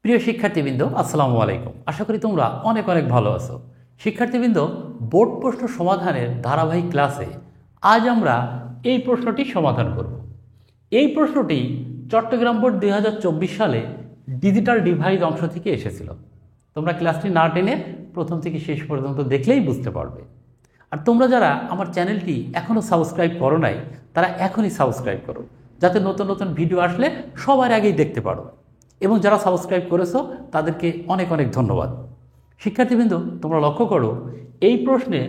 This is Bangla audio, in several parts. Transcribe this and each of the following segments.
প্রিয় শিক্ষার্থীবৃন্দ, আসসালামু আলাইকুম। আশা করি তোমরা অনেক অনেক ভালো আছো। শিক্ষার্থীবৃন্দ, বোর্ড প্রশ্ন সমাধানের ধারাবাহিক ক্লাসে আজ আমরা এই প্রশ্নটি সমাধান করব। এই প্রশ্নটি চট্টগ্রাম বোর্ড 2024 সালে ডিজিটাল ডিভাইস অংশ থেকে এসেছিল। তোমরা ক্লাসটি না টেনে প্রথম থেকে শেষ পর্যন্ত দেখলেই বুঝতে পারবে। আর তোমরা যারা আমার চ্যানেলটি এখনও সাবস্ক্রাইব করো নাই, তারা এখনই সাবস্ক্রাইব করো, যাতে নতুন নতুন ভিডিও আসলে সবার আগেই দেখতে পারো। এবং যারা সাবস্ক্রাইব করেছো তাদেরকে অনেক অনেক ধন্যবাদ। শিক্ষার্থীবৃন্দ, তোমরা লক্ষ্য করো, এই প্রশ্নে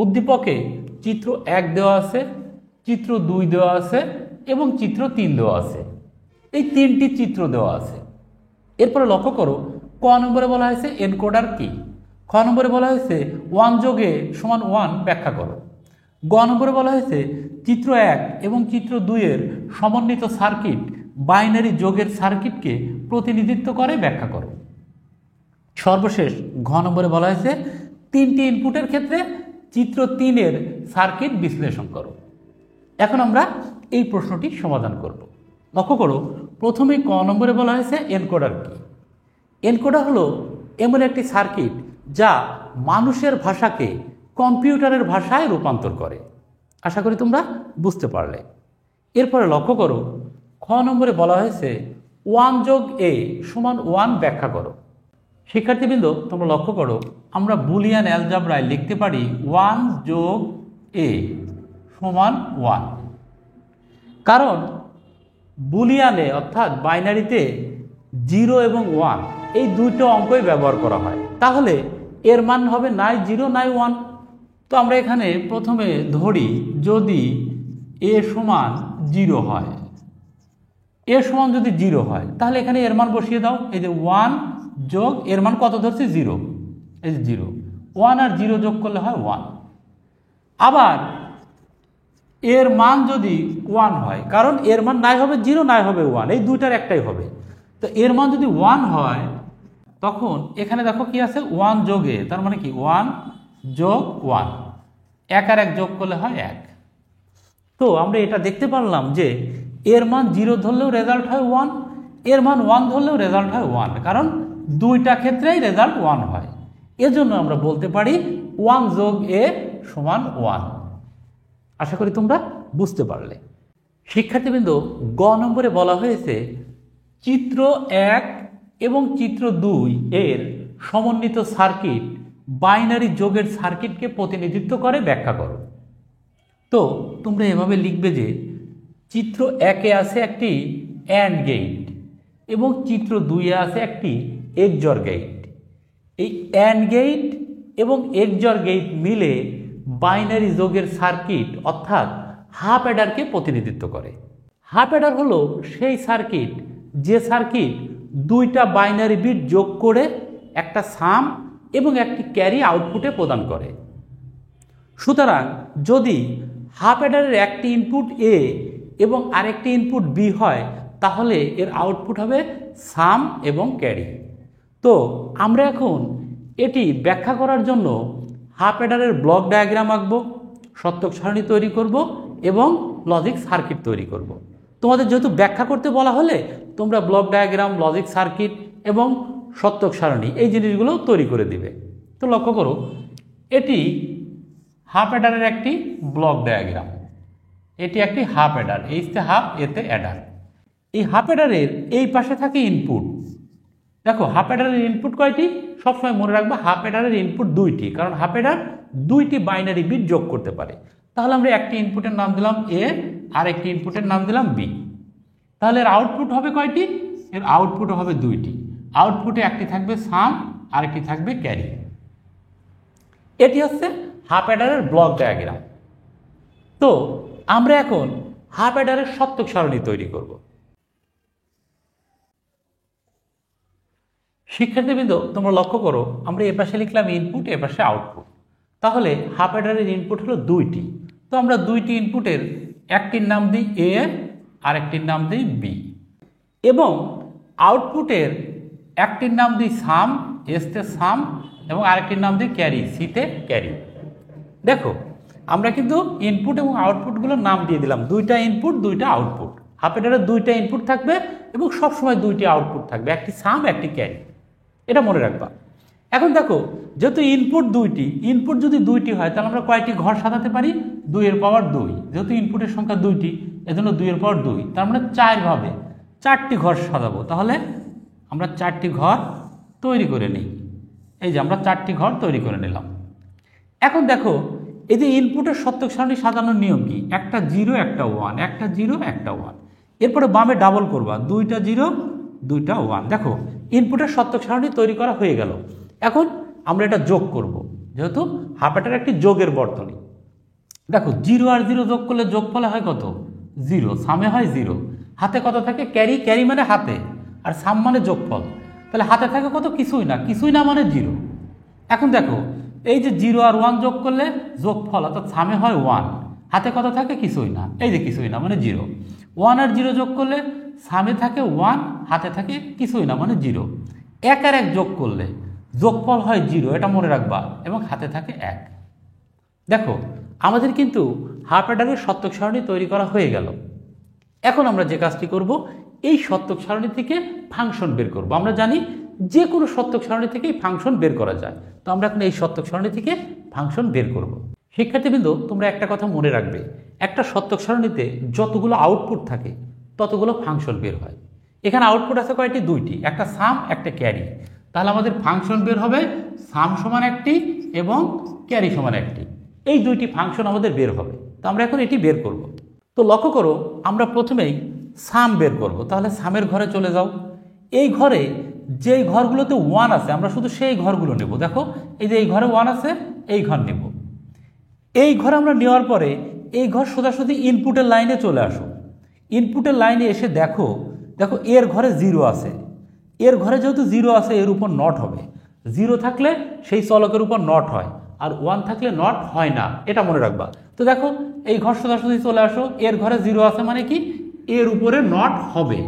উদ্দীপকে চিত্র 1 দেওয়া আছে, চিত্র 2 দেওয়া আছে এবং চিত্র 3 দেওয়া আছে। এই 3টি চিত্র দেওয়া আছে। এরপরে লক্ষ্য করো, ক নম্বরে বলা হয়েছে এনকোডার কি, খ নম্বরে বলা হয়েছে 1 + a = 1 ব্যাখ্যা করো, গ নম্বরে বলা হয়েছে চিত্র 1 এবং চিত্র 2 এর সমন্বিত সার্কিট বাইনারি যোগের সার্কিটকে প্রতিনিধিত্ব করে ব্যাখ্যা করো। সর্বশেষ ঘ নম্বরে বলা হয়েছে 3টি ইনপুটের ক্ষেত্রে চিত্র 3 এর সার্কিট বিশ্লেষণ করো। এখন আমরা এই প্রশ্নটি সমাধান করব। লক্ষ্য করো, প্রথমে ক নম্বরে বলা হয়েছে এনকোডার কি। এনকোডার হলো এমন একটি সার্কিট যা মানুষের ভাষাকে কম্পিউটারের ভাষায় রূপান্তর করে। আশা করি তোমরা বুঝতে পারলে। এরপরে লক্ষ্য করো, খ নম্বরে বলা হয়েছে 1 + a = 1 ব্যাখ্যা করো। শিক্ষার্থীবৃন্দ, তোমরা লক্ষ্য করো, আমরা বুলিয়ান অ্যালজাবরায় লিখতে পারি 1 + a = 1, কারণ বুলিয়ানে অর্থাৎ বাইনারিতে 0 এবং 1 এই দুটো অঙ্কই ব্যবহার করা হয়। তাহলে এর মান হবে নাই 0 নাই 1। তো আমরা এখানে প্রথমে ধরি, যদি a = 0 হয়, a = যদি 0 হয়, তাহলে এখানে এর মান বসিয়ে দাও। এই যে 1 যোগ এর মান কত ধরছি 0, এই যে 0, 1 আর 0 যোগ করলে হয় 1। আবার এর মান যদি 1 হয়, কারণ এর মান নাই হবে 0 নাই হবে 1, এই দুইটার একটাই হবে। তো এর মান যদি 1 হয়, তখন এখানে দেখো কি আছে 1 + a, তার মানে কি 1 + 1, 1 আর 1 যোগ করলে হয় 1। তো আমরা এটা দেখতে পারলাম যে এর মান 0 ধরলেও রেজাল্ট হয় 1, এর মান 1 ধরলেও রেজাল্ট হয় 1, কারণ দুইটা ক্ষেত্রেই রেজাল্ট 1 হয়। এজন্য আমরা বলতে পারি 1 + a = 1। আশা করি তোমরা বুঝতে পারলে। শিক্ষার্থীবৃন্দ, গ নম্বরে বলা হয়েছে চিত্র 1 এবং চিত্র 2 এর সমন্বিত সার্কিট বাইনারি যোগের সার্কিটকে প্রতিনিধিত্ব করে ব্যাখ্যা করো। তো তোমরা এভাবে লিখবে যে চিত্র 1-এ আছে একটি অ্যান্ড গেট এবং চিত্র 2-এ আছে একটি এক্সর গেট। এই অ্যান্ড গেট এবং এক্সর গেট মিলে বাইনারি যোগের সার্কিট অর্থাৎ হাফ অ্যাডারকে প্রতিনিধিত্ব করে। হাফ অ্যাডার হলো সেই সার্কিট যে সার্কিট দুইটা বাইনারি বিট যোগ করে একটা সাম এবং একটি ক্যারি আউটপুটে প্রদান করে। সুতরাং যদি হাফ অ্যাডারের একটি ইনপুট এ এবং আরেকটি ইনপুট বি হয়, তাহলে এর আউটপুট হবে সাম এবং ক্যারি। তো আমরা এখন এটি ব্যাখ্যা করার জন্য হাফ অ্যাডারের ব্লক ডায়াগ্রাম আঁকবো, সত্যক সারণী তৈরি করব এবং লজিক সার্কিট তৈরি করব। তোমাদের যেহেতু ব্যাখ্যা করতে বলা হলে তোমরা ব্লক ডায়াগ্রাম, লজিক সার্কিট এবং সত্যক সারণী এই জিনিসগুলো তৈরি করে দিবে। তো লক্ষ্য করো, এটি হাফ অ্যাডারের একটি ব্লক ডায়াগ্রাম। এটি একটি হাফ অ্যাডার, এইতে হাফ এতে অ্যাডার। এই হাফ অ্যাডারের এই পাশে থাকে ইনপুট। দেখো, হাফ অ্যাডারের ইনপুট কয়টি? সবসময় মনে রাখবা হাফ অ্যাডারের ইনপুট 2টি, কারণ হাফ অ্যাডার 2টি বাইনারি বিট যোগ করতে পারে। তাহলে আমরা একটি ইনপুটের নাম দিলাম এ আর একটি ইনপুটের নাম দিলাম বি। তাহলে এর আউটপুট হবে কয়টি? এর আউটপুট হবে 2টি। আউটপুটে একটি থাকবে সাম আর একটি থাকবে ক্যারি। এটি হচ্ছে হাফ অ্যাডারের ব্লক ডায়াগ্রাম। তো আমরা এখন হাফ অ্যাডারের সত্যক সারণী তৈরি করব। শিক্ষার্থীবৃন্দ, তোমরা লক্ষ্য করো, আমরা এপাশে লিখলাম ইনপুট, এপাশে আউটপুট। তাহলে হাফ অ্যাডারের ইনপুট হলো 2টি। তো আমরা 2টি ইনপুটের একটির নাম দিই এ আর একটির নাম দিই বি, এবং আউটপুটের একটির নাম দিই সাম, এসতে সাম, এবং আরেকটির নাম দিই ক্যারি, সিতে ক্যারি। দেখো, আমরা কিন্তু ইনপুট এবং আউটপুটগুলোর নাম দিয়ে দিলাম, 2টা ইনপুট 2টা আউটপুট। হাফ অ্যাডারে দুইটা ইনপুট থাকবে এবং সবসময় দুইটি আউটপুট থাকবে, একটি সাম একটি ক্যারি, এটা মনে রাখবা। এখন দেখো যেহেতু ইনপুট যদি দুইটি হয় তাহলে আমরা কয়টি ঘর সাজাতে পারি, 2 এর পাওয়ার 2, যেহেতু ইনপুটের সংখ্যা দুইটি এজন্য 2 এর পাওয়ার 2, তার মানে 4 ভাবে 4টি ঘর সাজাবো। তাহলে আমরা 4টি ঘর তৈরি করে নিই। এই যে আমরা 4টি ঘর তৈরি করে নিলাম। এখন দেখো এই যে ইনপুটের সত্যক সারণী সাজানোর নিয়ম কি, একটা 0 একটা 1, একটা 0 একটা 1, এরপরে বামে ডাবল করবা, 2টা 0 2টা 1। দেখো ইনপুটের সত্যক সারণী তৈরি করা হয়ে গেল। এখন আমরা এটা যোগ করব, যেহেতু হাফ অ্যাডার একটি যোগের বর্তনী। দেখো 0 আর 0 যোগ করলে যোগফলে হয় কত, 0, সামে হয় 0, হাতে কত থাকে, ক্যারি মানে হাতে, আর সাম মানে যোগফল, তাহলে হাতে থাকে কত, কিছুই না মানে 0। এখন দেখো এই যে 0 আর 1 যোগ করলে যোগফল অর্থাৎ সামে হয় 1, হাতে কত থাকে, কিছুই না, এই যে কিছুই না মানে 0। 1 আর 0 যোগ করলে সামে থাকে 1, হাতে থাকে কিছুই না মানে 0। 1 আর 1 যোগ করলে যোগফল হয় 0, এটা মনে রাখবা, এবং হাতে থাকে 1। দেখো আমাদের কিন্তু হাফ অ্যাডারের সত্যক সারণী তৈরি করা হয়ে গেল। এখন আমরা যে কাজটি করব, এই সত্যক সারণী থেকে ফাংশন বের করব। আমরা জানি যে কোনো সত্যক সারণী থেকেই ফাংশন বের করা যায়, তো আমরা এখন এই সত্যক সারণী থেকে ফাংশন বের করব। শিক্ষার্থীবৃন্দ, তোমরা একটা কথা মনে রাখবে, একটা সত্যক সারণীতে যতগুলো আউটপুট থাকে ততগুলো ফাংশন বের হয়। এখানে আউটপুট আছে কয়টি, 2টি, একটা সাম একটা ক্যারি। তাহলে আমাদের ফাংশন বের হবে সাম সমান 1টি এবং ক্যারি সমান 1টি, এই 2টি ফাংশন আমাদের বের হবে। তো আমরা এখন এটি বের করব। তো লক্ষ্য করো, আমরা প্রথমেই সাম বের করব। তাহলে সামের ঘরে চলে যাও। এই ঘরে যেই ঘরগুলোতে 1 আছে আমরা শুধু সেই ঘরগুলো নেব। দেখো এই যে এই ঘরে 1 আছে, এই ঘর নেব। এই ঘরে আমরা নেওয়ার পরে এই ঘর সোজাসুজি ইনপুটের লাইনে চলে আসো। ইনপুটের লাইনে এসে দেখো এর ঘরে 0 আছে, এর ঘরে যেহেতু 0 আছে এর উপর নট হবে। 0 থাকলে সেই চলকের উপর নট হয়, আর 1 থাকলে নট হয় না, এটা মনে রাখবা। তো দেখো এই ঘর সোজাসুজি চলে আসো, এর ঘরে 0 আছে মানে কি এর উপরে নট হবে।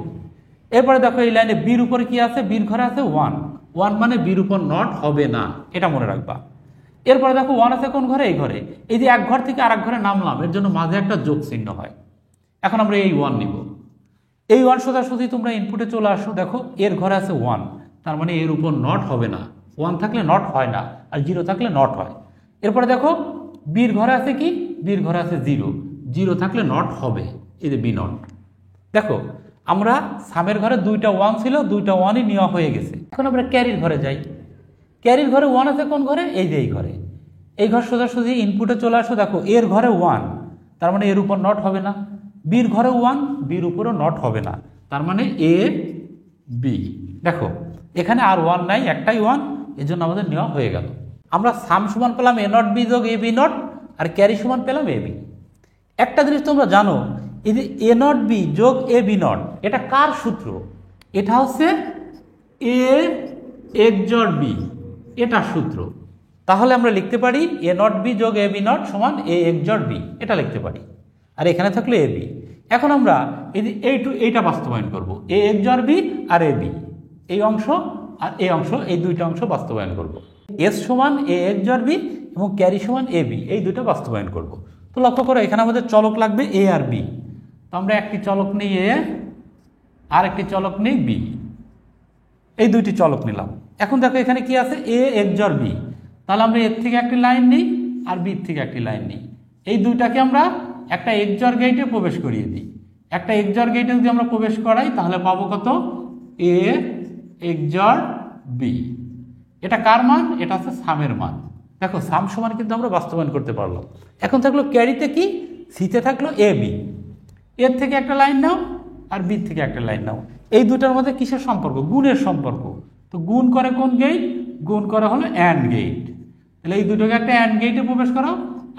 এরপরে দেখো এই লাইনে বির উপরে কি আছে, বির ঘরে আছে 1 মানে বির উপর নট হবে না, এটা মনে রাখবা। এরপরে দেখো 1 আছে কোন ঘরে, এই ঘরে। এই যে এক ঘর থেকে আরেক ঘরে নামলাম, এর জন্য মাঝে একটা যোগ চিহ্ন হয়। এখন আমরা এই 1 নিব। এই 1 সোজাসুজি তোমরা ইনপুটে চলে আসো। দেখো এর ঘরে আছে 1, তার মানে এর উপর নট হবে না, 1 থাকলে নট হয় না, আর 0 থাকলে নট হয়। এরপরে দেখো বির ঘরে আছে কি, বির ঘরে আছে 0 থাকলে নট হবে, এই যে বি নট। দেখো আমরা সামের ঘরে 2টা 1 ছিল, 2টা 1ই নেওয়া হয়ে গেছে। এখন আমরা ক্যারির ঘরে যাই। ক্যারির ঘরে 1 আছে কোন ঘরে, এই যে এই ঘরে। এই ঘর সোজাসুজি ইনপুটে চলে আসো। দেখো এর ঘরে 1, তার মানে এর উপর নট হবে না। বির ঘরে 1, বির উপরও নট হবে না, তার মানে এ বি। দেখো এখানে আর 1 নাই, একটাই 1, এই জন্য আমাদের নেওয়া হয়ে গেল। আমরা সাম সমান পেলাম এ নট বি যোগ A B not, R carry সমান পেলাম এ বি। একটা জিনিস তোমরা জানো, এই যে এ নট বি যোগ এ বি নট, এটা কার সূত্র, এটা হচ্ছে এ XOR বি, এটা সূত্র। তাহলে আমরা লিখতে পারি এ নট বি যোগ এ বি নট সমান এ XOR বি, এটা লিখতে পারি। আর এখানে থাকলে এ বি। এখন আমরা এই যে এইটা বাস্তবায়ন করব, এ XOR B R A B, এই অংশ আর এই অংশ, এই দুইটা অংশ বাস্তবায়ন করব। এস সমান এ XOR বি এবং ক্যারি সমান এ বি, এই দুটো বাস্তবায়ন করব। তো লক্ষ্য করো এখানে আমাদের চলক লাগবে এ আর বি। তো আমরা একটি চলক নিই এ, আর একটি চলক নিই বি, এই দুইটি চলক নিলাম। এখন দেখো এখানে কি আছে, এ XOR বি। তাহলে আমরা এর থেকে একটি লাইন নিই আর বির থেকে একটি লাইন নিই। এই দুইটাকে আমরা একটা XOR গেটে প্রবেশ করিয়ে দিই। একটা XOR গেটে যদি আমরা প্রবেশ করাই তাহলে পাবো কত, এ XOR বি। এটা কার মান, এটা হচ্ছে সামের মান। দেখো সাম সমান কিন্তু আমরা বাস্তবায়ন করতে পারলাম। এখন থাকলো ক্যারিতে কি, সিতে থাকলো এ বি। এর থেকে একটা লাইন নাও আর বির থেকে একটা লাইন নাও। এই দুটার মধ্যে কিসের সম্পর্ক, গুণের সম্পর্ক। তো গুণ করে কোন গেট, গুণ করা হলো অ্যান্ড গেট। তাহলে এই দুটোকে একটা অ্যান্ড গেটে প্রবেশ করো,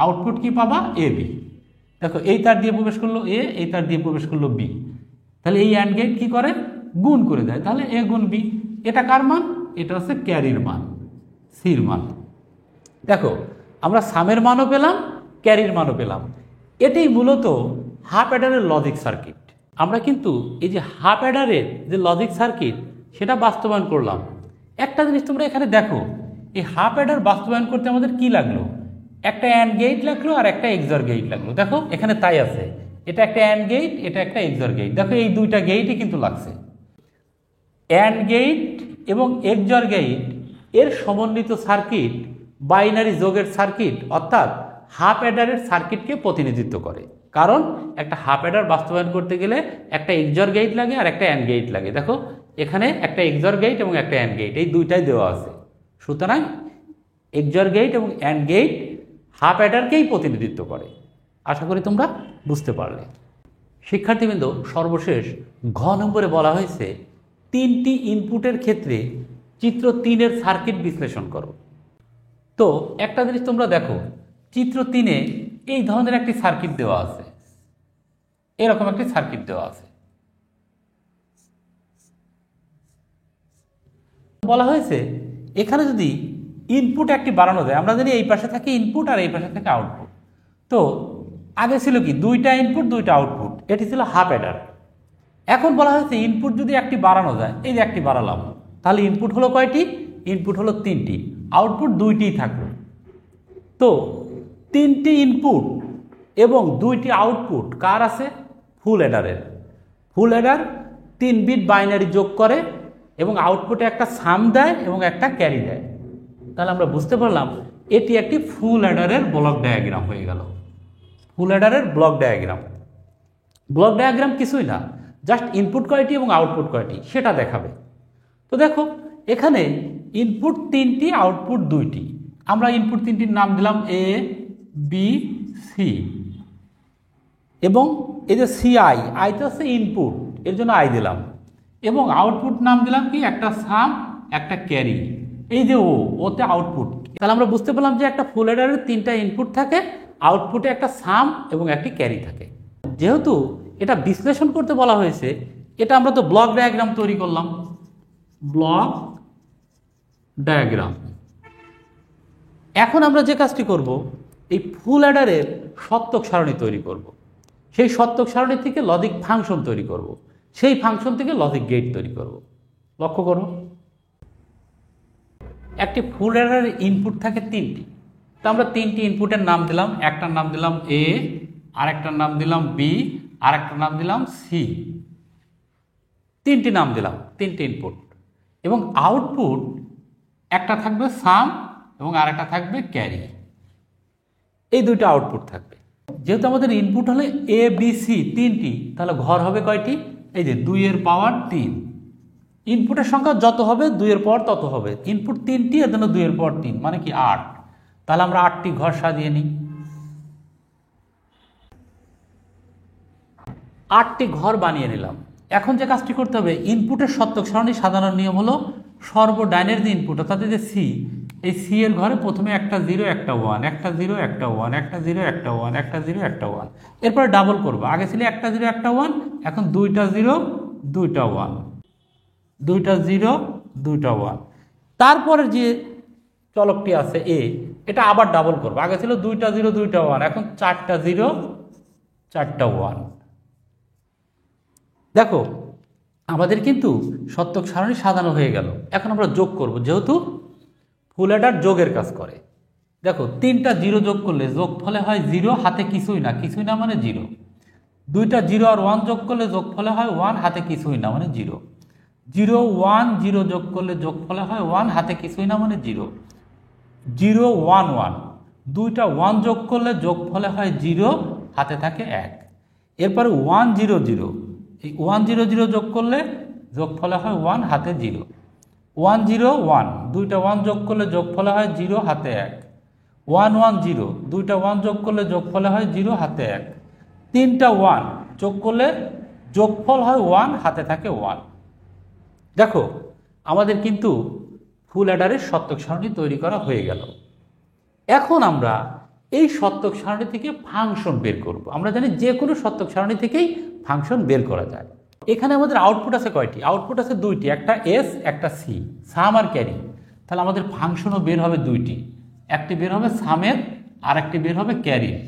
আউটপুট কি পাবা, এ বি। দেখো এই তার দিয়ে প্রবেশ করলো এ, এই তার দিয়ে প্রবেশ করলো বি। তাহলে এই অ্যান্ড গেট কি করে, গুণ করে দেয়। তাহলে এ গুণ বি। এটা কার মান, এটা হচ্ছে ক্যারির মান, সির মান। দেখো আমরা সামের মানও পেলাম, ক্যারির মানও পেলাম। এটাই মূলত হাফ অ্যাডারের লজিক সার্কিট। আমরা কিন্তু এই যে হাফ অ্যাডারের যে লজিক সার্কিট সেটা বাস্তবায়ন করলাম। একটা জিনিস তোমরা এখানে দেখো, এই হাফ অ্যাডার বাস্তবায়ন করতে আমাদের কি লাগলো, একটা অ্যান্ড গেট লাগলো আর একটা XOR গেট লাগলো। দেখো এখানে তাই আছে, এটা একটা অ্যান্ড গেট, এটা একটা এক্সর গেট। দেখো এই দুইটা গেটই কিন্তু লাগছে। অ্যান্ড গেট এবং এক্সর গেট এর সমন্বিত সার্কিট বাইনারি যোগের সার্কিট অর্থাৎ হাফ অ্যাডারের সার্কিটকে প্রতিনিধিত্ব করে। কারণ একটা হাফ অ্যাডার বাস্তবায়ন করতে গেলে একটা এক্সর গেট লাগে আর একটা অ্যান্ড গেট লাগে। দেখো এখানে একটা এক্সর গেট এবং একটা অ্যান্ড গেট এই দুইটাই দেওয়া আছে। সুতরাং এক্সর গেট এবং অ্যান্ড গেট হাফ অ্যাডারকেই প্রতিনিধিত্ব করে। আশা করি তোমরা বুঝতে পারলে। শিক্ষার্থীবৃন্দ, সর্বশেষ ঘ নম্বরে বলা হয়েছে 3টি ইনপুটের ক্ষেত্রে চিত্র 3-এর সার্কিট বিশ্লেষণ করো। তো একটা জিনিস তোমরা দেখো, চিত্র 3-এ এই ধরনের একটি সার্কিট দেওয়া আছে, এরকম একটি সার্কিট দেওয়া আছে। বলা হয়েছে এখানে যদি ইনপুট একটি বাড়ানো যায়, আমরা জানি এই পাশে থাকে ইনপুট আর এই পাশে থাকে আউটপুট। তো আগে ছিল কি দুইটা ইনপুট দুইটা আউটপুট, এটি ছিল হাফ অ্যাডার। এখন বলা হয়েছে ইনপুট যদি একটি বাড়ানো যায়, এই যে একটি বাড়ালাম, তাহলে ইনপুট হলো কয়টি? ইনপুট হলো 3টি, আউটপুট 2টিই থাকলো। তো 3টি ইনপুট এবং 2টি আউটপুট কার আছে? ফুল অ্যাডারের। ফুল অ্যাডার 3 বিট বাইনারি যোগ করে এবং আউটপুটে একটা সাম দেয় এবং একটা ক্যারি দেয়। তাহলে আমরা বুঝতে পারলাম এটি একটি ফুল অ্যাডারের ব্লক ডায়াগ্রাম হয়ে গেল। ফুল অ্যাডারের ব্লক ডায়াগ্রাম। ব্লক ডায়াগ্রাম কিছুই না, জাস্ট ইনপুট কয়টি এবং আউটপুট কয়টি সেটা দেখাবে। তো দেখো এখানে ইনপুট 3টি আউটপুট 2টি। আমরা ইনপুট 3টির নাম দিলাম এ বি সি এবং এই যে সিআই, আইতে হচ্ছে ইনপুট, এর জন্য আই দিলাম, এবং আউটপুট নাম দিলাম কি? একটা সাম একটা ক্যারি। এই যে ওতে আউটপুট। তাহলে আমরা বুঝতে পারলাম যে একটা ফুল অ্যাডারের 3টা ইনপুট থাকে, আউটপুটে একটা সাম এবং একটি ক্যারি থাকে। যেহেতু এটা বিশ্লেষণ করতে বলা হয়েছে, এটা আমরা তো ব্লক ডায়াগ্রাম তৈরি করলাম। Block diagram. এখন আমরা যে কাজটি করব, এই ফুল অ্যাডারের সত্যক সারণী তৈরি করব। সেই সত্যক সারণী থেকে লজিক ফাংশন তৈরি করব, সেই ফাংশন থেকে লজিক গেট তৈরি করব। লক্ষ্য করো, একটি ফুল অ্যাডারের ইনপুট থাকে 3টি। তো আমরা 3টি ইনপুটের নাম দিলাম, একটার নাম দিলাম এ, আরেকটার নাম দিলাম বি, আরেকটার নাম দিলাম সি। 3টি নাম দিলাম, 3টি ইনপুট। এবং আউটপুট একটা থাকবে সাম এবং আরেকটা থাকবে ক্যারি। এই দুইটা আউটপুট থাকবে। যেহেতু আমাদের ইনপুট হলে এ বি সি 3টি, তাহলে ঘর হবে কয়টি? এই যে 2-এর পাওয়ার 3। ইনপুটের সংখ্যা যত হবে 2-এর পাওয়ার তত হবে। ইনপুট 3টি, এর জন্য 2-এর পাওয়ার 3 মানে কি 8। তাহলে আমরা 8টি ঘর সাজিয়ে নিই। 8টি ঘর বানিয়ে নিলাম। এখন যে কাজটি করতে হবে, ইনপুটের সত্যক সারণী সাজানোর নিয়ম হলো সর্বডাইনের যে ইনপুট অর্থাৎ যে সি, এই সি এর ঘরে প্রথমে একটা 0 একটা 1, একটা 0 একটা 1, একটা 0 একটা 1, একটা 0 একটা 1। এরপরে ডাবল করবো। আগে ছিল একটা 0 একটা 1, এখন 2টা 0 2টা 1, 2টা 0 2টা 1। তারপরে যে চলকটি আছে এ, এটা আবার ডাবল করবো। আগে ছিল 2টা 0 2টা 1, এখন 4টা 0 4টা 1। দেখো আমাদের কিন্তু সত্যক সারণী সাজানো হয়ে গেল। এখন আমরা যোগ করব, যেহেতু ফুল অ্যাডার যোগের কাজ করে। দেখো 3টা 0 যোগ করলে যোগফলে হয় 0, হাতে কিছুই না, কিছুই না মানে 0। 2টা 0 আর 1 যোগ করলে যোগফলে হয় 1, হাতে কিছুই না মানে 0। 0 1 0 যোগ করলে যোগফলে হয় 1, হাতে কিছুই না মানে 0। 0 1 1, 2টা 1 যোগ করলে যোগফলে হয় 0, হাতে থাকে 1। এরপরে 1 0 0, এই 1 0 0 যোগ করলে যোগফলে হয় 1, হাতে 0। 1 0 1, 2টা 1 যোগ করলে যোগফলে হয় 0, হাতে 1। 1 1 0, 2টা 1 যোগ করলে যোগফলে হয় 0, হাতে 1। 3টা 1 যোগ করলে যোগফল হয় 1, হাতে থাকে 1। দেখো আমাদের কিন্তু ফুল অ্যাডারের সত্যক সারণী তৈরি করা হয়ে গেল। এখন আমরা এই সত্যক সারণী থেকে ফাংশন বের করব। আমরা জানি যে কোনো সত্যক সারণী থেকেই ফাংশন বের করা যায়। এখানে আমাদের আউটপুট আছে কয়টি? আউটপুট আছে 2টি, একটা এস একটা সি, সাম আর ক্যারি। তাহলে আমাদের ফাংশনও বের হবে 2টি, একটি বের হবে সামের আর একটি বের হবে ক্যারির।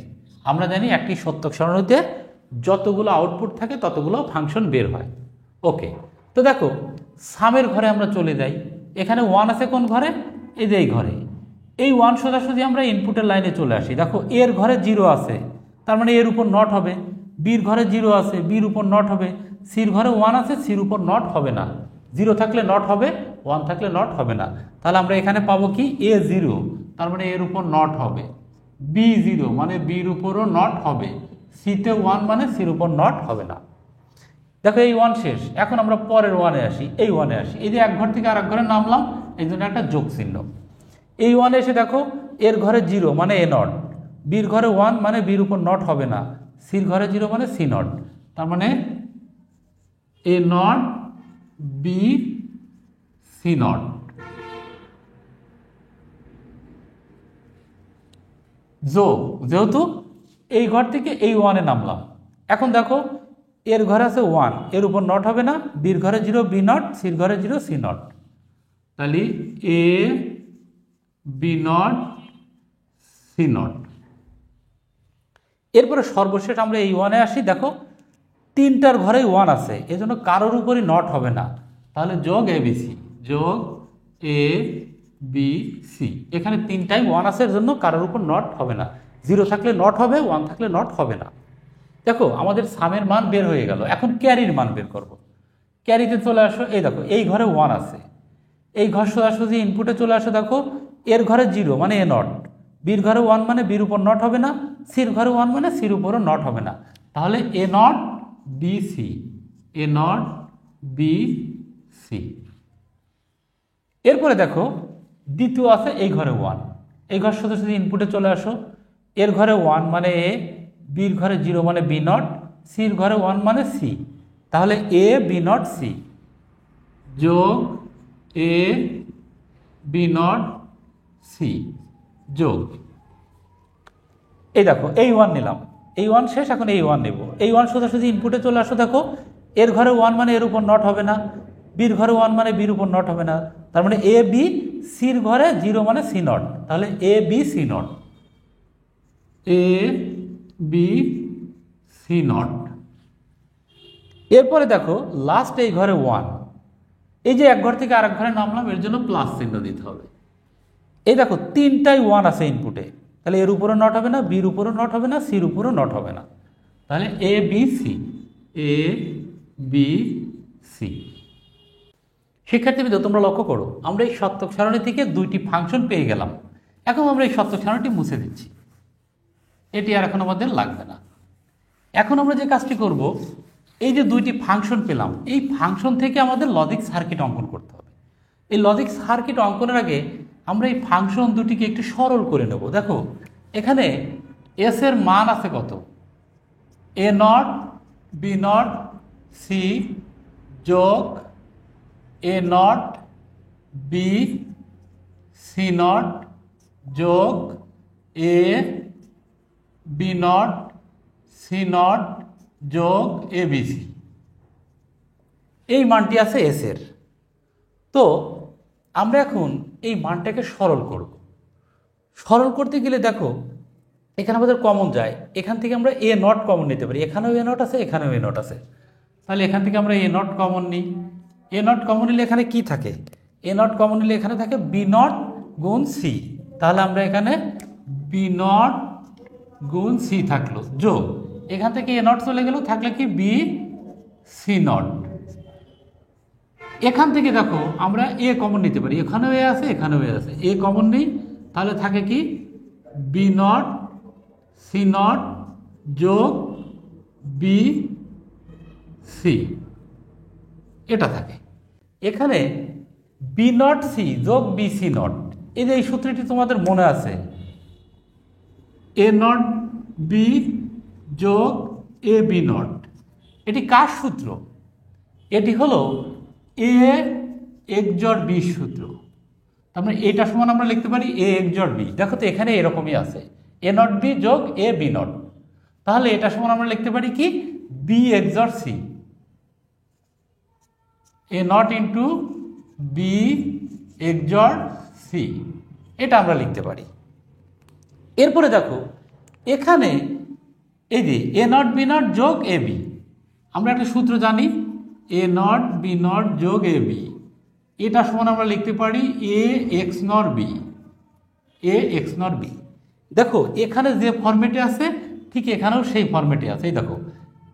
আমরা জানি একটি সত্যক সারণীতে যতগুলো আউটপুট থাকে ততগুলো ফাংশন বের হয়। ওকে, তো দেখো সামের ঘরে আমরা চলে যাই। এখানে 1 আছে কোন ঘরে? এই যে এই ঘরে। এই 1 সোজাসুজি আমরা ইনপুটের লাইনে চলে আসি। দেখো এর ঘরে 0 আছে, তার মানে এর উপর নট হবে, বির ঘরে 0 আছে, বির উপর নট হবে। সির ঘরে 1 আছে, সির উপর নট হবে না। 0 থাকলে নট হবে, 1 থাকলে নট হবে না। তাহলে আমরা এখানে পাবো কি A0, তার মানে এর উপর নট হবে। B0 মানে বির উপরও নট হবে। সিতে 1 মানে সির উপর নট হবে না। দেখো এই 1 শেষ। এখন আমরা পরের 1-এ আসি, এই 1-এ আসি। এই যে এক ঘর থেকে আরেক ঘরে নামলাম, এই জন্য একটা যোগ চিহ্ন। এই 1-এ এসে দেখো এর ঘরে 0 মানে এ নট, বির ঘরে 1 মানে বির উপর নট হবে না, সির ঘরে 0 মানে সি নট, তার মানে এ নট বি সি নট। যোগ, যেহেতু এই ঘর থেকে এই 1-এ নামলাম, এখন দেখো এর ঘরে আছে 1, এর উপর নট হবে না, বির ঘরে 0 বি নট, সির ঘরে 0 সি নট, তাহলে A B not C not. এরপরে সর্বশেষ আমরা এই 1-এ আসি। দেখো 3টার ঘরেই 1 আছে, এজন্য কারোর উপরই নট হবে না, তাহলে যোগ এ বি সি, যোগ এ বি সি। এখানে 3টাই 1 আছে, এর জন্য কারোর উপর নট হবে না। 0 থাকলে নট হবে, 1 থাকলে নট হবে না। দেখো আমাদের সামের মান বের হয়ে গেল। এখন ক্যারির মান বের করব। ক্যারিতে চলে আসো, এই দেখো এই ঘরে 1 আছে, এই ঘর সোজাসুজি ইনপুটে চলে আসো। দেখো এর ঘরে 0 মানে এ নট, বির ঘরে 1 মানে বির উপর নট হবে না, সির ঘরে 1 মানে সির উপরও নট হবে না, তাহলে A not B C, A not B C. এরপরে দেখো দ্বিতীয় আছে এই ঘরে 1, এই ঘর সোজাসুজি ইনপুটে চলে আসো। এর ঘরে 1 মানে এ, বির ঘরে 0 মানে বি নট, সির ঘরে 1 মানে সি, তাহলে এ বি নট সি, যোগ এ বি নট সি, যোগ এই দেখো এই 1 নিলাম, এই 1 শেষ। এখন এই 1 নেব, এই 1 সোজাসুজি ইনপুটে চলে আসো। দেখো এর ঘরে 1 মানে এর উপর নট হবে না, বির ঘরে 1 মানে বির উপর নট হবে না, তার মানে এ বি, সির ঘরে 0 মানে সি নট, তাহলে A B C not, A B C not. এরপরে দেখো লাস্ট এই ঘরে 1, এই যে এক ঘর থেকে আরেক ঘরে নামলাম, এর জন্য প্লাস চিহ্ন দিতে হবে। এই দেখো 3টাই 1 আছে ইনপুটে, তাহলে এর উপরও নট হবে না, বির উপরও নট হবে না, সির উপরও নট হবে না, তাহলে A B C, A B C. শিক্ষার্থীবৃন্দ তোমরা লক্ষ্য করো, আমরা এই সত্যক সারণী থেকে 2টি ফাংশন পেয়ে গেলাম। এখন আমরা এই সত্যক সারণীটি মুছে দিচ্ছি, এটি আর এখন আমাদের লাগবে না। এখন আমরা যে কাজটি করব, এই যে 2টি ফাংশন পেলাম, এই ফাংশন থেকে আমাদের লজিক সার্কিট অঙ্কন করতে হবে। এই লজিক সার্কিট অঙ্কনের আগে আমরা এই ফাংশন দুটিকে একটু সরল করে নেব। দেখো এখানে এস এর মান আছে কত, এ নট বি নট সি যোগ এ নট বি সি নট যোগ A B not C not যোগ এ বি সি। এই মানটি আছে এস এর। তো আমরা এখন এই মানটাকে সরল করব। সরল করতে গেলে দেখো এখানে আমাদের কমন যায়, এখান থেকে আমরা এ নট কমন নিতে পারি, এখানেও এ নট আছে, এখানেও এ নট আছে, তাহলে এখান থেকে আমরা এ নট কমন নিই। এ নট কমন নিলে এখানে কি থাকে, এ নট কমন নিলে এখানে থাকে বি নট গুণ সি, তাহলে আমরা এখানে বি নট গুণ সি থাকলো, যোগ এখান থেকে এ নট চলে গেল, থাকলে কি বি সি নট। এখান থেকে দেখো আমরা এ কমন নিতে পারি, এখানেও এ আছে, এখানেও এ আছে, এ কমন নিই, তাহলে থাকে কি বি নট সি নট যোগ বি সি, এটা থাকে। এখানে বি নট সি যোগ বি সি নট, এই যে এই সূত্রটি তোমাদের মনে আছে, এ নট বি যোগ এ বি নট, এটি কার সূত্র, এটি হলো এ এক জড় বি সূত্র। তার মানে এটা সমান আমরা লিখতে পারি এ এক জড় বি। দেখো তো এখানে এরকমই আছে, এ নট বি যোগ এ বি নট, তাহলে এটা সমান আমরা লিখতে পারি কি বি এক জড় C, A not into B এক জড় সি, এটা আমরা লিখতে পারি। এরপরে দেখো এখানে এই যে এ নট বি নট যোগ এ বি, আমরা একটা সূত্র জানি, এ নট বি নট যোগ এ বি, এটা সমান আমরা লিখতে পারি A X not B, A X not B. দেখো এখানে যে ফরম্যাটে আছে ঠিক এখানেও সেই ফরম্যাটে আছে। এই দেখো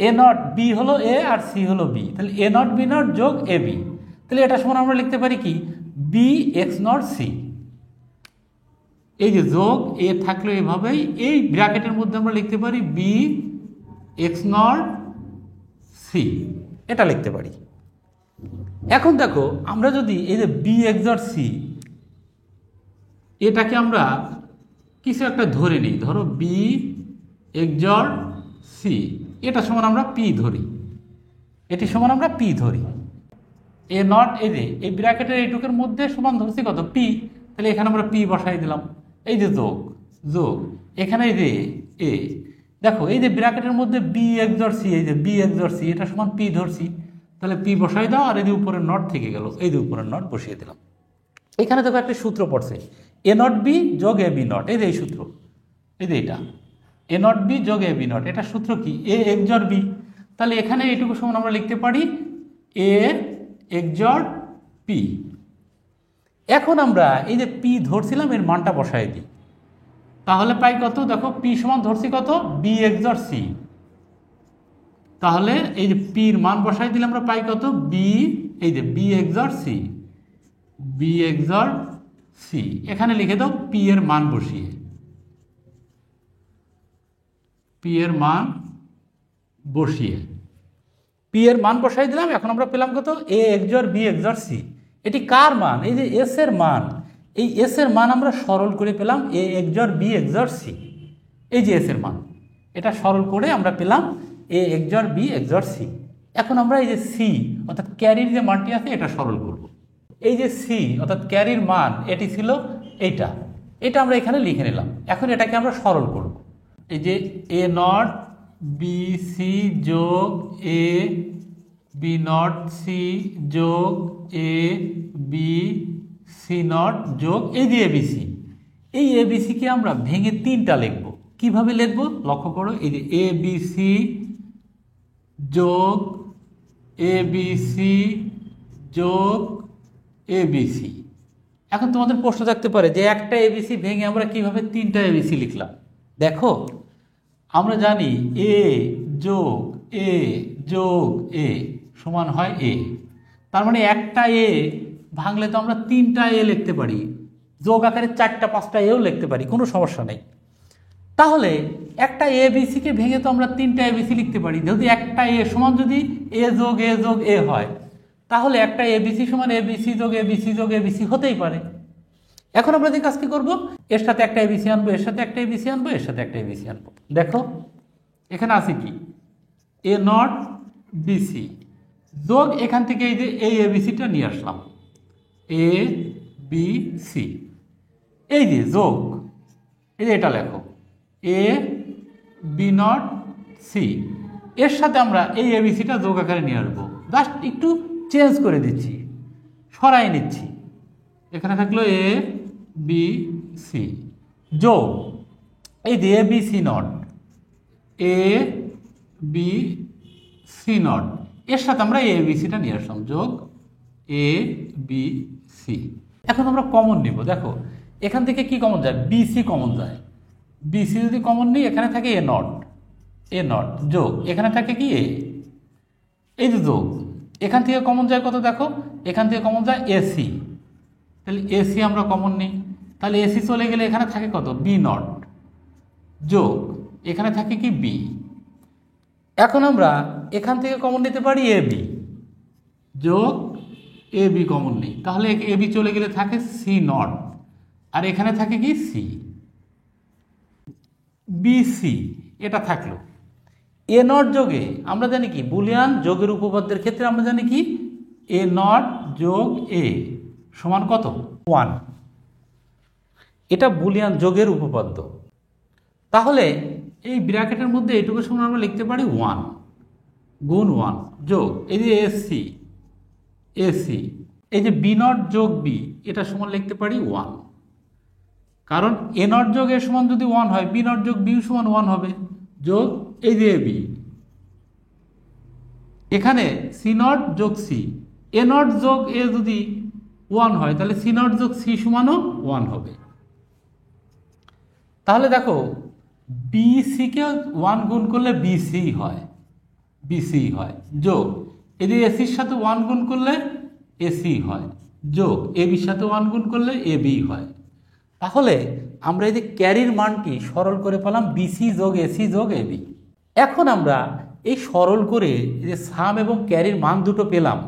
এ নট বি হলো এ আর সি হলো বি, তাহলে এ নট বি নট যোগ এ বি, তাহলে এটা সমান আমরা লিখতে পারি কি বি এক্স নট সি। এই যে যোগ এ থাকলো এভাবেই, এই ব্র্যাকেটের মধ্যে আমরা লিখতে পারি বি এক্স নট সি, এটা লিখতে পারি। এখন দেখো আমরা যদি এই যে বি এক্স নট সি এটাকে আমরা কিছু একটা ধরে নিই, ধরো বি এক্স নট সি, এটা সমান আমরা পি ধরি, এটি সমান আমরা পি ধরি। এ নট এই যে এই ব্র্যাকেটের এইটুকের মধ্যে সমান ধরছি কত পি, তাহলে এখানে আমরা পি বসাই দিলাম। এই যে যোগ যোগ এখানে এই যে এ, দেখো এই যে ব্র্যাকেটের মধ্যে বি এক্স নট সি, এই যে বি এক্স নট সি এটা সমান পি ধরছি, তাহলে পি বসাই দাও, আর এই যে উপরের নট থেকে গেল, এই যে উপরের নট বসিয়ে দিলাম। এখানে দেখো একটা সূত্র পড়ছে এ নট বি যোগ এ বি নট, এই যে এই সূত্র, এই যে এটা এ নট বি যোগ এ বি নট, এটা সূত্র কি এ এক্স নট বি, তাহলে এখানে এইটুকু সমান আমরা লিখতে পারি এ এক্স নট পি। এখন আমরা এই যে পি ধরছিলাম এর মানটা বসাই দিই, তাহলে পাই কত, দেখো পি সমান ধরছি কত বি এক্স নট সি, তাহলে এই যে পির মান বসাই দিলে আমরা পাই কত বি, এই যে B X not C, B X not C, এখানে লিখে দাও পি এর মান বসিয়ে, পি এর মান বসিয়ে পি এর মান বসাই দিলাম। এখন আমরা পেলাম কত A X not B X not C, এটি কার মান, এই যে এস এর মান, এই এস এর মান আমরা সরল করে পেলাম A X not B X not C, এই যে এস এর মান এটা সরল করে আমরা পেলাম A X not B X not C. এখন আমরা এই যে সি অর্থাৎ ক্যারির যে মানটি আছে এটা সরল করব। এই যে সি অর্থাৎ ক্যারির মান এটি ছিল এইটা, এটা আমরা এখানে লিখে নিলাম। এখন এটাকে আমরা সরল করব, এই যে এ নট বি সি যোগ এ বি নট সি যোগ এ বি সি নট যোগ এই যে এবিসি, এই এবিসিকে আমরা ভেঙে তিনটা লিখব। কিভাবে লিখব লক্ষ্য করো, এই যে এ বি সি যোগ এ বি সি যোগ এ বি সি। এখন তোমাদের প্রশ্ন থাকতে পারে যে একটা এবিসি ভেঙে আমরা কিভাবে তিনটা এবিসি লিখলাম। দেখো আমরা জানি এ যোগ এ যোগ এ সমান হয় এ, তার মানে একটা এ ভাঙলে তো আমরা তিনটা এ লিখতে পারি, যোগ আকারে চারটা পাঁচটা এও লিখতে পারি, কোনো সমস্যা নেই। তাহলে একটা এ বিসিকে ভেঙে তো আমরা তিনটা এবিসি লিখতে পারি, যদি একটা এ সমান যদি এ যোগ এ হয়, তাহলে একটা এবিসি সমান এবিসি যোগ এবিসি যোগ এবিসি হতেই পারে। এখন আমরা যে কাজ কি করবো, এর সাথে একটা এবিসি আনবো, এর সাথে একটা এবিসি আনবো, এর সাথে একটা এবিসি আনবো। দেখো এখানে আছে কি এ নট বিসি যোগ এখান থেকে এই যে এই এবিসিটা নিয়ে আসলাম এ বি সি, এই যে যোগ এই যে এটা লেখো এ বি নট সি, এর সাথে আমরা এই এবিসিটা যোগ আকারে নিয়ে আসবো, জাস্ট একটু চেঞ্জ করে দিচ্ছি, সরাই নিচ্ছি। এখানে থাকলো এ বি সি যোগ এই যে A B C not, A B C not, এর সাথে আমরা এ বি সিটা নিয়ে আসলাম যোগ এ বি সি। এখন আমরা কমন নিব, দেখো এখান থেকে কি কমন যায়, বি সি কমন যায়, বি সি যদি কমন নিই এখানে থাকে এ নট যোগ এখানে থাকে কি এ, এই যে যোগ এখান থেকে কমন যায় কত, দেখো এখান থেকে কমন যায় এসি, তাহলে এসি আমরা কমন নিই, তাহলে এসি চলে গেলে এখানে থাকে কত বি নট যোগ এখানে থাকে কি বি। এখন আমরা এখান থেকে কমন নিতে পারি এ বি যোগ এ বি কমন নিই, তাহলে এ বি চলে গেলে থাকে সি নট, আর এখানে থাকে কি সি, বিসি এটা থাকলো। এ নট যোগে আমরা জানি কি বুলিয়ান যোগের উপপাদ্যের ক্ষেত্রে আমরা জানি কি এ নট যোগ এ সমান কত 1, এটা বুলিয়ান যোগের উপপাদ্য। তাহলে এই ব্র্যাকেটের মধ্যে এইটুকু সমান আমরা লিখতে পারি 1 গুণ 1 যোগ এই যে এসি এই যে বি নট যোগ বি এটা সমান লিখতে পারি 1, কারণ এ নট যোগ এ সমান যদি 1 হয় বি নট যোগ বি সমান 1 হবে, যোগ এই যে বি, এখানে সি নট যোগ সি, এ নট যোগ এ যদি 1 হয় তাহলে সি নট যোগ সি সমানও 1 হবে। তাহলে দেখো বিসিকে 1 গুণ করলে বিসি হয়, বিসি হয়, যোগ এদিকে এসির সাথে 1 গুণ করলে এসি হয়, যোগ এবির সাথে 1 গুণ করলে এবি হয়। তাহলে আমরা এই যে ক্যারির মানটি সরল করে পেলাম বিসি যোগ এসি যোগ এবি। এখন আমরা এই সরল করে যে সাম এবং ক্যারির মান দুটো পেলাম,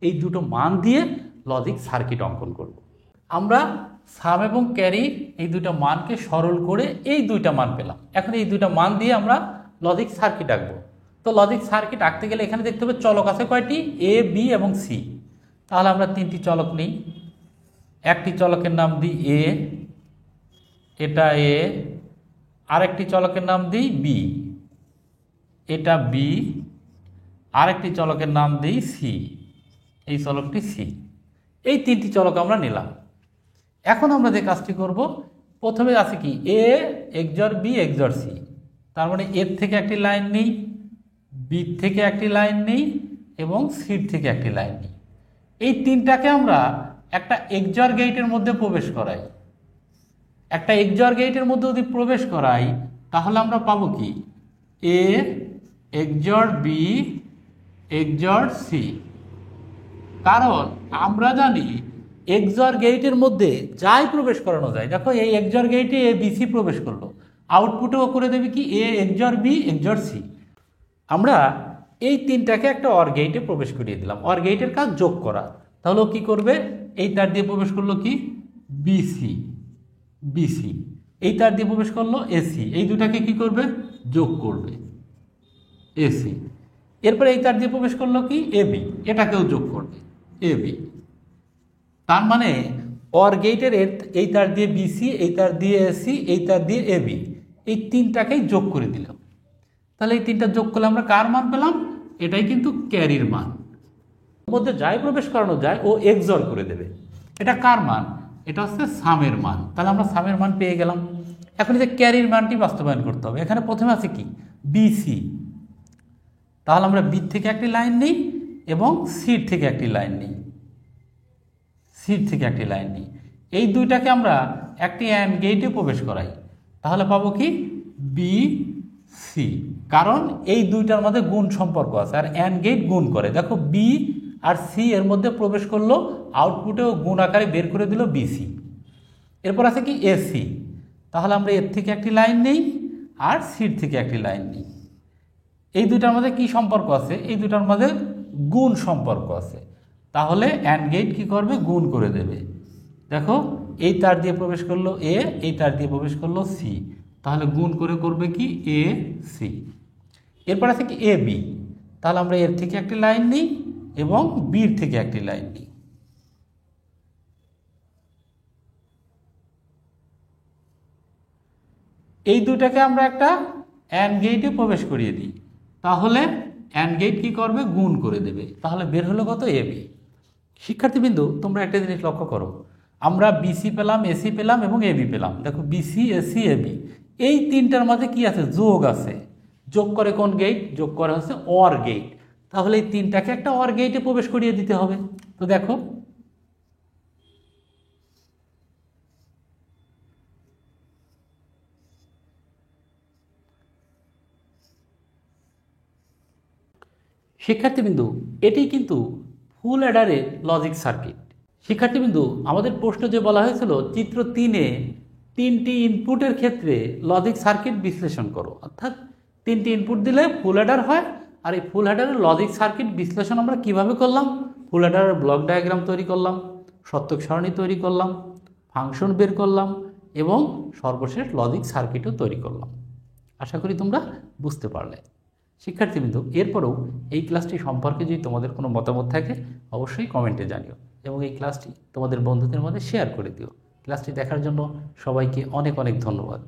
এই দুটো মান দিয়ে লজিক সার্কিট অঙ্কন করব। আমরা সাম এবং ক্যারি এই দুটো মানকে সরল করে এই দুইটা মান পেলাম। এখন এই দুইটা মান দিয়ে আমরা লজিক সার্কিট আঁকবো। তো লজিক সার্কিট আঁকতে গেলে এখানে দেখতে হবে চলক আছে কয়টি, এ বি এবং সি। তাহলে আমরা তিনটি চলক নিই। একটি চলকের নাম দিই এ, এটা এ। আরেকটি চলকের নাম দিই বি, এটা বি। আরেকটি চলকের নাম দিই সি, এই চলকটি সি। এই তিনটি চলক আমরা নিলাম। এখন আমরা যে কাজটি করব, প্রথমে আছে কি এ এক্সর বি এক্সর সি, তার মানে এর থেকে একটি লাইন নিই, বি থেকে একটি লাইন নিই এবং সির থেকে একটি লাইন নিই। এই তিনটাকে আমরা একটা এক্সর গেটের মধ্যে প্রবেশ করাই। একটা এক্সর গেটের মধ্যে যদি প্রবেশ করাই তাহলে আমরা পাবো কি এ এক্সর বি এক্সর সি। কারণ আমরা জানি এক্সর গেটের মধ্যে যাই প্রবেশ করানো যায়। দেখো এই এক্সর গেটে এ বি সি প্রবেশ করলো, আউটপুটেও করে দেবে কি এ এক্সর বি এক্সর সি। আমরা এই তিনটাকে একটা অর গেটে প্রবেশ করিয়ে দিলাম। অর গেটের কাজ যোগ করা। তাহলে কি করবে, এই তার দিয়ে প্রবেশ করলো কি বিসি, বিসি। এই তার দিয়ে প্রবেশ করলো এসি, এই দুটাকে কি করবে যোগ করবে এসি। এরপরে এই তার দিয়ে প্রবেশ করলো কি এবি, এটাকেও যোগ করবে এবি। তার মানে অর গেটের এই তার দিয়ে বিসি, এই তার দিয়ে এসি, এই তার দিয়ে এবি, এই তিনটাকেই যোগ করে দিলাম। তাহলে এই তিনটা যোগ করলে আমরা কার মান পেলাম, এটাই কিন্তু ক্যারির মান। মধ্যে যাই প্রবেশ করানো যায় ও এক্সর করে দেবে। এটা কার মান, এটা হচ্ছে সামের মান। তাহলে আমরা সামের মান পেয়ে গেলাম। এখন এই যে ক্যারির মানটি বাস্তবায়ন করতে হবে। এখানে প্রথমে আছে কি বিসি, তাহলে আমরা বি থেকে একটি লাইন নিই এবং সির থেকে একটি লাইন নিই, সির থেকে একটি লাইন নিই। এই দুইটাকে আমরা একটি অ্যান্ড গেটে প্রবেশ করাই। তাহলে পাবো কি বি সি, কারণ এই দুইটার মধ্যে গুণ সম্পর্ক আছে আর অ্যান্ড গেট গুণ করে। দেখো বি আর সি এর মধ্যে প্রবেশ করলো, আউটপুটেও গুণ আকারে বের করে দিল বিসি। এরপর আছে কি এসি, তাহলে আমরা এর থেকে একটি লাইন নেই আর সির থেকে একটি লাইন নিই। এই দুটার মধ্যে কি সম্পর্ক আছে, এই দুটার মধ্যে গুণ সম্পর্ক আছে। তাহলে অ্যান্ড গেট কি করবে গুণ করে দেবে। দেখো এই তার দিয়ে প্রবেশ করলো এ, এই তার দিয়ে প্রবেশ করলো সি, তাহলে গুণ করে করবে কি এ সি। এরপর আছে কি এ বি, তাহলে আমরা এর থেকে একটি লাইন নিই এবং বির থেকে একটি লাইন নিই। এই দুটাকে আমরা একটা অ্যান্ড গেটে প্রবেশ করিয়ে দিই। তাহলে অ্যান্ড গেট কি করবে গুণ করে দেবে। তাহলে বের হলো কত এবি। শিক্ষার্থীবৃন্দু তোমরা একটা জিনিস লক্ষ্য করো, আমরা বিসি পেলাম, এসি পেলাম এবং এবি পেলাম। দেখো বিসি এসি এবি এই তিনটার মধ্যে কি আছে, যোগ আছে। যোগ করে কোন গেট, যোগ করে হচ্ছে অর গেট। তাহলে এই তিনটাকে একটা অর গেটে প্রবেশ করিয়ে দিতে হবে। তো দেখো শিক্ষার্থীবৃন্দু এটি কিন্তু ফুল অ্যাডারের লজিক সার্কিট। শিক্ষার্থীবৃন্দু আমাদের প্রশ্ন যে বলা হয়েছিল চিত্র 3-এ 3টি ইনপুটের ক্ষেত্রে লজিক সার্কিট বিশ্লেষণ করো, অর্থাৎ 3টি ইনপুট দিলে ফুল অ্যাডার হয়। আর এই ফুল অ্যাডারের লজিক সার্কিট বিশ্লেষণ আমরা কিভাবে করলাম, ফুল অ্যাডারের ব্লক ডায়াগ্রাম তৈরি করলাম, সত্যক সারণী তৈরি করলাম, ফাংশন বের করলাম এবং সর্বশেষ লজিক সার্কিটও তৈরি করলাম। আশা করি তোমরা বুঝতে পারলে। শিক্ষার্থীবৃন্দু এরপরেও এই ক্লাসটি সম্পর্কে যদি তোমাদের কোনো মতামত থাকে অবশ্যই কমেন্টে জানিও এবং এই ক্লাসটি তোমাদের বন্ধুদের মধ্যে শেয়ার করে দিও। ক্লাসটি দেখার জন্য সবাইকে অনেক অনেক ধন্যবাদ।